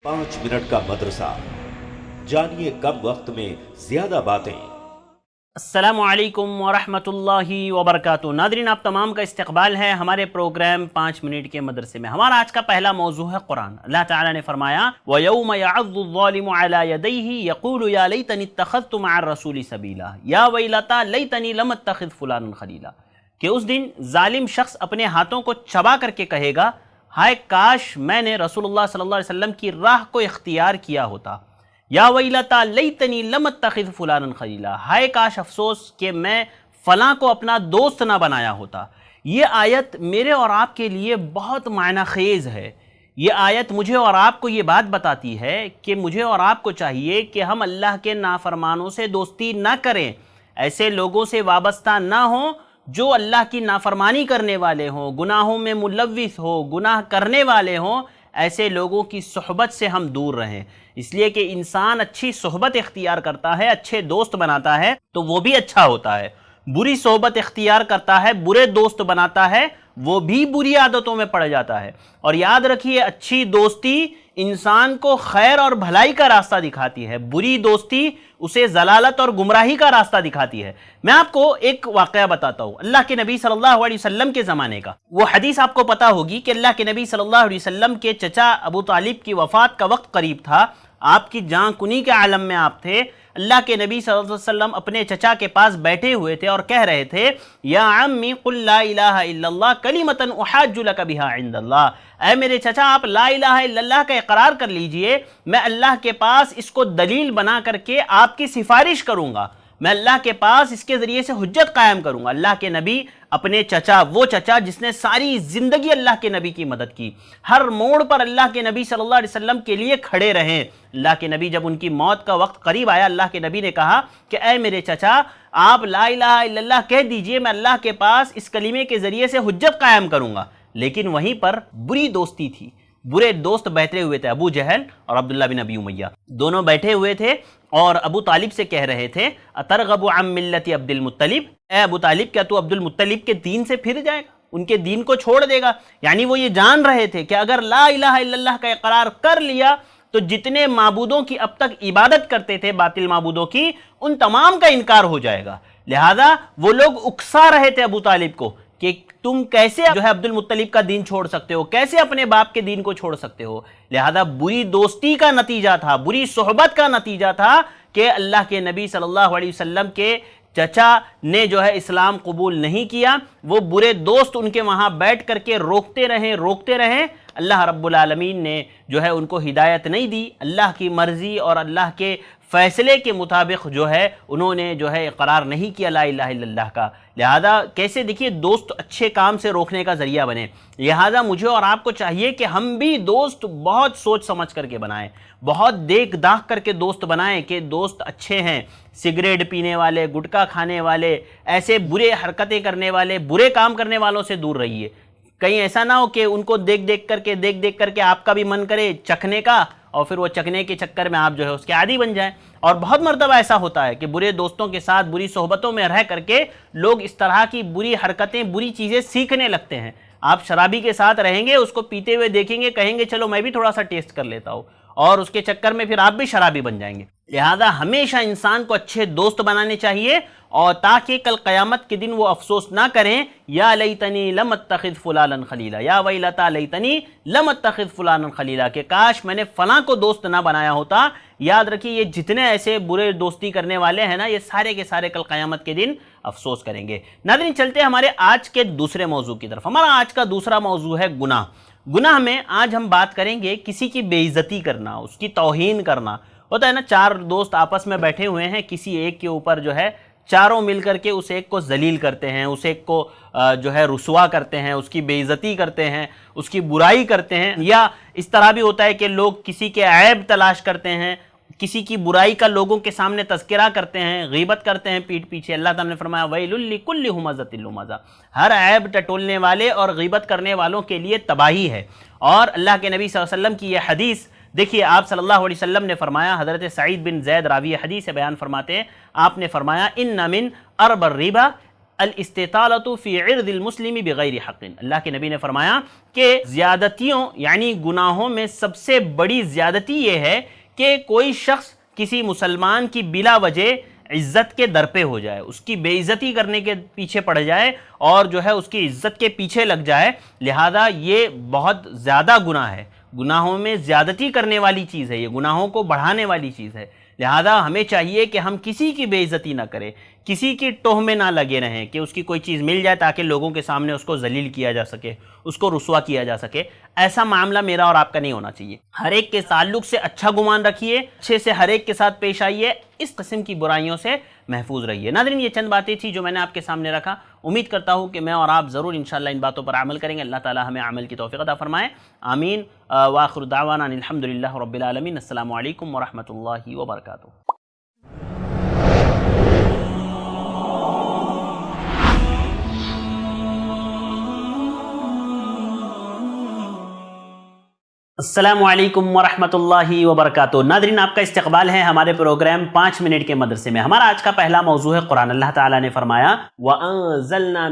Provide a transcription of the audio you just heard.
5 minute का मदरसा, जानिए कम वक्त में ज्यादा बातें। अस्सलामु अलैकुम वरहमतुल्लाहि वबरकातुहू। नादरीन, आप तमाम का इस्तकबाल है हमारे प्रोग्राम 5 मिनट के मदरसे में। हमारा आज का पहला मौजू है कुरान। अल्लाह ताला ने फरमाया वयौम यअज़्ज़ुज़्ज़ालिमु अला यदैहि यक़ूलु या लैतनी इत्तख़ज़्तु मअर रसूलि सबीला या वैलता लैतनी लम अत्तख़िज़ फुलानन खलीला, कि उस दिन जालिम शख्स अपने हाथों को चबा करके कहेगा, हाय काश मैंने रसूलुल्लाह सल्लल्लाहु अलैहि वसल्लम की राह को इख्तियार किया होता। या वैलता लैतनी लम अत्तख़िज़ फुलानन खलीला, हाय काश अफसोस कि मैं फ़लाँ को अपना दोस्त ना बनाया होता। ये आयत मेरे और आपके लिए बहुत मायना खेज़ है। ये आयत मुझे और आपको ये बात बताती है कि मुझे और आपको चाहिए कि हम अल्लाह के नाफरमानों से दोस्ती ना करें, ऐसे लोगों से वाबस्ता ना हों जो अल्लाह की नाफरमानी करने वाले हों, गुनाहों में मुलव्विस हो, गुनाह करने वाले हों। ऐसे लोगों की सोहबत से हम दूर रहें, इसलिए कि इंसान अच्छी सोहबत इख्तियार करता है, अच्छे दोस्त बनाता है तो वो भी अच्छा होता है। बुरी सोहबत इख्तियार करता है, बुरे दोस्त बनाता है, वो भी बुरी आदतों में पड़ जाता है। और याद रखिए, अच्छी दोस्ती इंसान को खैर और भलाई का रास्ता दिखाती है, बुरी दोस्ती उसे जलालत और गुमराही का रास्ता दिखाती है। मैं आपको एक वाक़या बताता हूँ अल्लाह के नबी सल्लल्लाहु अलैहि वसल्लम के ज़माने का। वो हदीस आपको पता होगी कि अल्लाह के नबी सल्लल्लाहु अलैहि वसल्लम के चचा अबू तालिब की वफ़ात का वक्त करीब था। आपकी जान कुनी के आलम में आप थे। अल्लाह के नबी सल्लल्लाहु अलैहि वसल्लम अपने चचा के पास बैठे हुए थे और कह रहे थे, या अम्मी कुल ला इलाहा इल्लल्लाह कलिमतन उहाज्जु लक बिहा इंदल्लाह, ऐ मेरे चचा आप ला इलाहा इल्लल्लाह का इकरार कर लीजिए, मैं अल्लाह के पास इसको दलील बना करके आपकी सिफारिश करूँगा, मैं अल्लाह के पास इसके ज़रिए से हुज्जत कायम करूँगा। अल्लाह के नबी अपने चचा, वो चचा जिसने सारी ज़िंदगी अल्लाह के नबी की मदद की, हर मोड़ पर अल्लाह के नबी सल्लल्लाहु अलैहि वसल्लम के लिए खड़े रहें। अल्लाह के नबी जब उनकी मौत का वक्त करीब आया, अल्लाह के नबी ने कहा कि ऐ मेरे चचा आप ला इलाहा इल्लल्लाह कह दीजिए, मैं अल्लाह के पास इस कलीमे के ज़रिए से हुज्जत कायम करूँगा। लेकिन वहीं पर बुरी दोस्ती थी, बुरे दोस्त बैठे हुए थे। अबू जहल और अब्दुल्ला बिन अबी उमैया दोनों बैठे हुए थे और अबू तालिब से कह रहे थे, अतरगबु अम मिल्लति अब्दुल मुत्तलिब, ए अबू तालिब क्या तू अब्दुल मुत्तलिब के दीन से फिर जाएगा, उनके दीन को छोड़ देगा। यानी वो ये जान रहे थे कि अगर ला इलाहा इल्लल्लाह का इकरार कर लिया तो जितने माबूदों की अब तक इबादत करते थे, बातिल माबूदों की, उन तमाम का इनकार हो जाएगा। लिहाजा वो लोग उकसा रहे थे अबू तालिब को कि तुम कैसे जो है अब्दुल मुत्तलिब का दीन छोड़ सकते हो, कैसे अपने बाप के दीन को छोड़ सकते हो। लिहाजा बुरी दोस्ती का नतीजा था, बुरी सोहबत का नतीजा था कि अल्लाह के नबी सल्लल्लाहु अलैहि वसल्लम के चचा ने जो है इस्लाम कबूल नहीं किया। वो बुरे दोस्त उनके वहाँ बैठ करके रोकते रहें। अल्लाह रब्बुल आलमीन ने जो है उनको हिदायत नहीं दी। अल्लाह की मर्ज़ी और अल्लाह के फ़ैसले के मुताबिक जो है उन्होंने जो है इक़रार नहीं किया ला इलाहा इल्लल्लाह का। लिहाजा कैसे देखिए दोस्त अच्छे काम से रोकने का ज़रिया बने। लिहाजा मुझे और आपको चाहिए कि हम भी दोस्त बहुत सोच समझ करके बनाएं, बहुत देख दाख करके दोस्त बनाएं कि दोस्त अच्छे हैं। सिगरेट पीने वाले, गुटखा खाने वाले, ऐसे बुरे हरकतें करने वाले, बुरे काम करने वालों से दूर रहिए। कहीं ऐसा ना हो कि उनको देख देख करके आपका भी मन करे चखने का और फिर वो चखने के चक्कर में आप जो है उसके आदी बन जाएं। और बहुत मर्तबा ऐसा होता है कि बुरे दोस्तों के साथ बुरी सोहबतों में रह करके लोग इस तरह की बुरी हरकतें, बुरी चीज़ें सीखने लगते हैं। आप शराबी के साथ रहेंगे, उसको पीते हुए देखेंगे, कहेंगे चलो मैं भी थोड़ा सा टेस्ट कर लेता हूँ, और उसके चक्कर में फिर आप भी शराबी बन जाएंगे। लिहाजा हमेशा इंसान को अच्छे दोस्त बनाने चाहिए और ताकि कल क़यामत के दिन वो अफसोस ना करें, या लैतनी लम अत्तख़िज़ फुलानन खलीला, या वैलता लैतनी लम अत्तख़िज़ फुलानन खलीला, कि काश मैंने फ़लाँ को दोस्त ना बनाया होता। याद रखिए ये जितने ऐसे बुरे दोस्ती करने वाले हैं ना, ये सारे के सारे कल क़यामत के दिन अफसोस करेंगे। नाज़रीन, चलते हैं हमारे आज के दूसरे मौजू की तरफ। हमारा आज का दूसरा मौजू है गुनाह। गुनाह में आज हम बात करेंगे किसी की बेइज्जती करना, उसकी तौहीन करना। होता है ना, चार दोस्त आपस में बैठे हुए हैं, किसी एक के ऊपर जो है चारों मिलकर के उस एक को जलील करते हैं, उस एक को जो है रुसवा करते हैं, उसकी बेइज्जती करते हैं, उसकी बुराई करते हैं। या इस तरह भी होता है कि लोग किसी के ऐब तलाश करते हैं, किसी की बुराई का लोगों के सामने तज़किरा करते हैं, गीबत करते हैं पीठ पीछे। अल्लाह ताला ने फरमाया वैलुल लिकुल्लि हुमज़तिन लुमज़ा, हर ऐब टटोलने वाले और गीबत करने वालों के लिए तबाही है। और अल्लाह के नबी सल्लल्लाहु अलैहि वसल्लम की यह हदीस देखिए, आप सल्लल्लाहु अलैहि वसल्लम ने फरमाया, हज़रत सईद बिन ज़ैद रावी हदीस से बयान फरमाते हैं, आपने फरमाया इन्ना मिन अरबर रिबा الاستطالۃ فی عرض المسلم بغیر حق، اللہ کے نبی نے فرمایا کہ زیادتیوں یعنی گناہوں میں سب سے بڑی زیادتی یہ ہے کہ کوئی شخص کسی مسلمان کی بلا وجہ عزت کے در پہ ہو جائے، اس کی بے عزتی کرنے کے پیچھے پڑ جائے اور جو ہے اس کی عزت کے پیچھے لگ جائے، لہذا یہ بہت زیادہ گناہ ہے، گناہوں میں زیادتی کرنے والی چیز ہے، یہ گناہوں کو بڑھانے والی چیز ہے۔ لہذا ہمیں چاہیے کہ ہم کسی کی بے عزتی نہ کریں، کسی کی ٹوہ میں نہ لگے رہیں کہ اس کی کوئی چیز مل جائے تاکہ لوگوں کے سامنے اس کو ذلیل کیا جا سکے، اس کو رسوا کیا جا سکے۔ ایسا معاملہ میرا اور آپ کا نہیں ہونا چاہیے۔ ہر ایک کے تعلق سے اچھا گمان رکھیے، اچھے سے ہر ایک کے ساتھ پیش آئیے، اس قسم کی برائیوں سے محفوظ رہیے۔ ناظرین، یہ چند باتیں تھی جو میں نے آپ کے سامنے رکھا، امید کرتا ہوں کہ میں اور آپ ضرور انشاءاللہ ان باتوں پر عمل کریں گے۔ اللہ تعالی ہمیں عمل کی توفیق عطا فرمائے، آمین۔ وآخر دعوانا ان الحمدللہ رب العالمین۔ السلام علیکم ورحمۃ اللہ وبرکاتہ۔ السلام علیکم ورحمۃ اللہ وبرکاتہ۔ ناظرین، آپ کا استقبال ہے ہمارے پروگرام 5 منٹ کے مدرسے میں۔ ہمارا آج کا پہلا موضوع ہے قرآن۔ اللہ تعالیٰ نے فرمایا وَأَنزَلْنَا